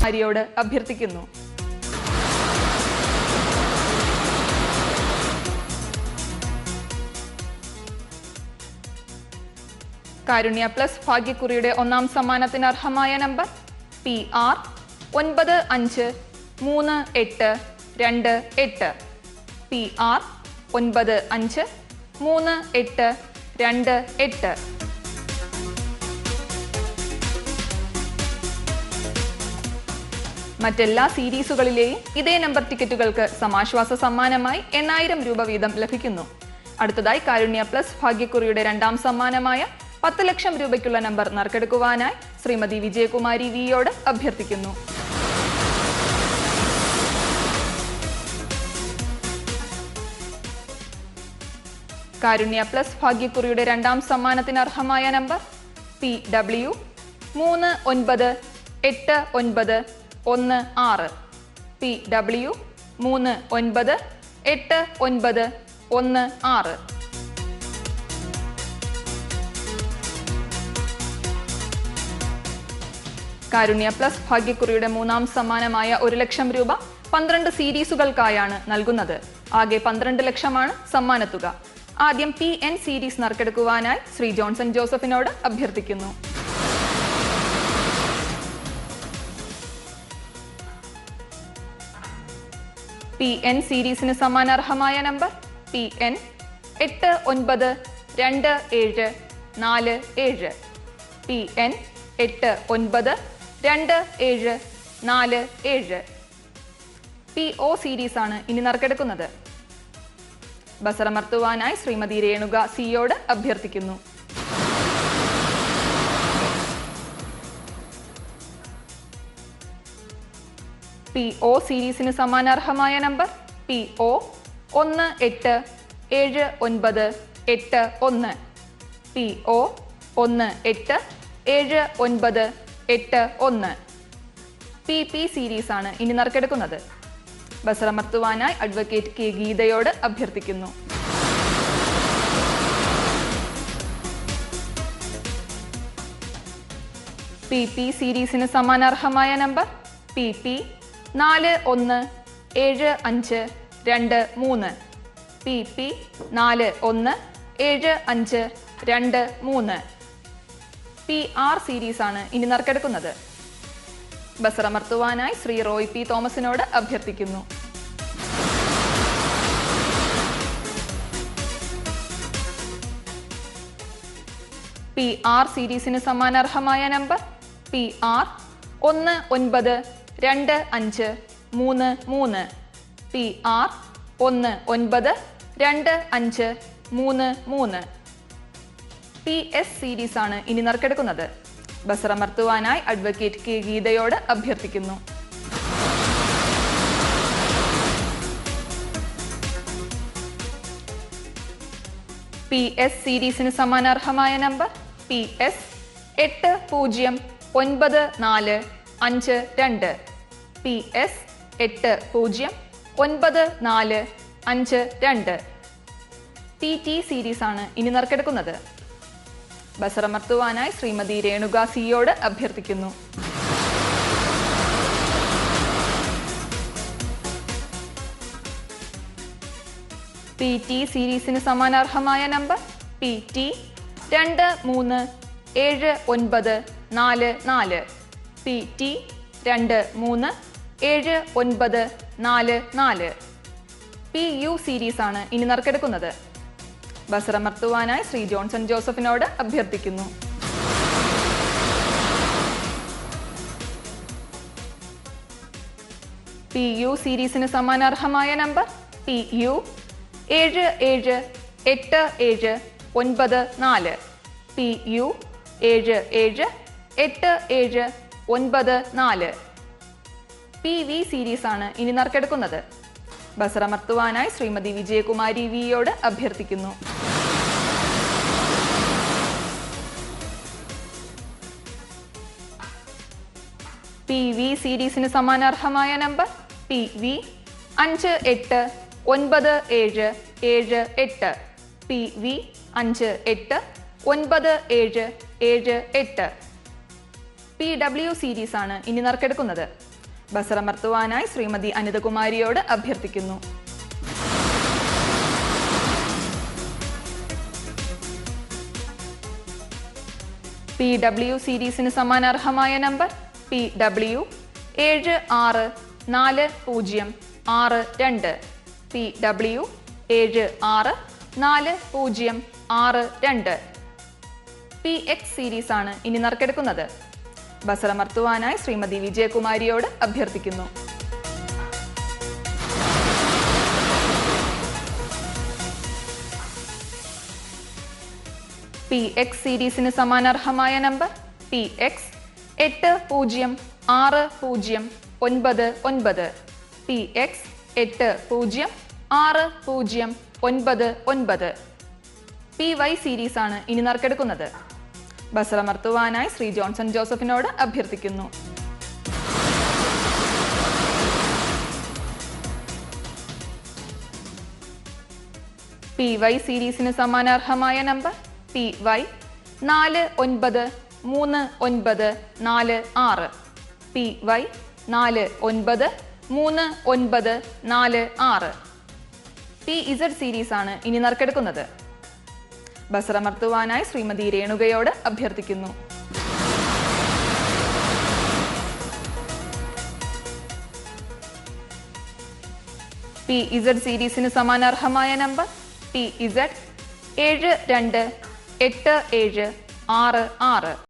വിജയകുമാരിയോട് അഭ്യർത്ഥിക്കുന്നു. കാരുണ്യ പ്ലസ് ഭാഗ്യക്കുറിയുടെ ഒന്നാം സമ്മാനത്തിന് അർഹമായ നമ്പർ PR 953828. PR 953828. മറ്റെല്ലാ സീരീസുകളിലെയും ഇതേ നമ്പർ ടിക്കറ്റുകൾക്ക് സമാശ്വാസ സമ്മാനമായി 8000 രൂപ വീതം ലഭിക്കുന്നു. അടുത്തതായി കാരുണ്യ പ്ലസ് ഭാഗ്യക്കുറിയുടെ രണ്ടാം സമ്മാനമായ 10 ലക്ഷം രൂപയ്ക്കുള്ള നമ്പർ നറുക്കെടുക്കുവാനായി ശ്രീമതി വിജയകുമാരി വിയോട് അഭ്യർത്ഥിക്കുന്നു. കാരുണ്യ പ്ലസ് ഭാഗ്യക്കുറിയുടെ രണ്ടാം സമ്മാനത്തിന് അർഹമായ നമ്പർ PW 398916. PW 398916. കാരുണ്യ പ്ലസ് ഭാഗ്യക്കുറിയുടെ മൂന്നാം സമ്മാനമായ 1 ലക്ഷം രൂപ 12 സീരീസുകൾക്കായാണ് നൽകുന്നത്. ആകെ 12 ലക്ഷമാണ് സമ്മാനത്തുക. ആദ്യം PN സീരീസ് നറുക്കെടുക്കുവാനായി ശ്രീ ജോൺസൺ ജോസഫിനോട് അഭ്യർത്ഥിക്കുന്നു. PN സീരീസിന് സമ്മാനാർഹമായ number PN 892747. PN 892747. PO series ആണ് ഇനി നറുക്കെടുക്കുന്നത്. ബസറമർത്തുവാനായി ശ്രീമതി രേണുക സിയോട് അഭ്യർത്ഥിക്കുന്നു. PO സീരീസിന് സമ്മാനാർഹമായ number PO 187981. PO 187981. PP series ആണ് ഇനി നറുക്കെടുക്കുന്നത്. ബസറമർത്തുവാനായി അഡ്വക്കേറ്റ് കെ ഗീതയോട് അഭ്യർത്ഥിക്കുന്നു. PP സീരീസിന് സമ്മാനാർഹമായ number PP 417523. PP 417523. PR series ആണ് ഇനി നറുക്കെടുക്കുന്നത്. ബസറമർത്തുവാനായി ശ്രീ റോയ് പി തോമസിനോട് അഭ്യർത്ഥിക്കുന്നു. PR സീരീസിന് സമ്മാനാർഹമായ number PR 192533. PR 192533. PS series ആണ് ഇനി നറുക്കെടുക്കുന്നത്. ബസറമർത്തുവാനായി അഡ്വക്കേറ്റ് കെ ഗീതയോട് അഭ്യർത്ഥിക്കുന്നു. PS സീരീസിന് സമ്മാനാർഹമായ number PS 809452. PS 809452. TT series ആണ് ഇനി നറുക്കെടുക്കുന്നത്. ബസറമർത്തുവാനായി ശ്രീമതി രേണുക സിയോട് അഭ്യർത്ഥിക്കുന്നു. PT സീരീസിന് സമ്മാനാർഹമായ number PT 237944. PT 237944. PU series ആണ് ഇനി നറുക്കെടുക്കുന്നത്. ബസറമർത്തുവാനായി ശ്രീ ജോൺസൺ ജോസഫിനോട് അഭ്യർത്ഥിക്കുന്നു. PU സീരീസിന് സമ്മാനാർഹമായ number PU 778794. PU 778794. PV series ആണ് ഇനി നറുക്കെടുക്കുന്നത്. ബസറമർത്തുവാനായി ശ്രീമതി വിജയകുമാരി വിയോട് അഭ്യർത്ഥിക്കുന്നു. PV സീരീസിന് സമ്മാനാർഹമായ number PV 589778. PV 589778. PW series ആണ് ഇനി നറുക്കെടുക്കുന്നത്. ബസറമർത്തുവാനായി ശ്രീമതി അനിതകുമാരിയോട് അഭ്യർത്ഥിക്കുന്നു. PW സീരീസിന് സമ്മാനാർഹമായ number PW 764062. PW 764062. PX series ആണ് ഇനി നറുക്കെടുക്കുന്നത്. ബസറമർത്തുവാനായി ശ്രീമതി വിജയകുമാരിയോട് അഭ്യർത്ഥിക്കുന്നു. PX സീരീസിന് സമ്മാനാർഹമായ number PX 806099. PX 806099. PY series ആണ് ഇനി നറുക്കെടുക്കുന്നത്. ബസറമർത്തുവാനായി ശ്രീ ജോൺസൺ ജോസഫിനോട് അഭ്യർത്ഥിക്കുന്നു. PY സീരീസിന് സമ്മാനാർഹമായ number PY 493946. PY 493946. PZ series ആണ് ഇനി നറുക്കെടുക്കുന്നത്. ബസറമർത്തുവാനായി ശ്രീമതി രേണുകയോട് അഭ്യർത്ഥിക്കുന്നു. PZ സീരീസിന് സമാനാർഹമായ നമ്പർ PZ 728766.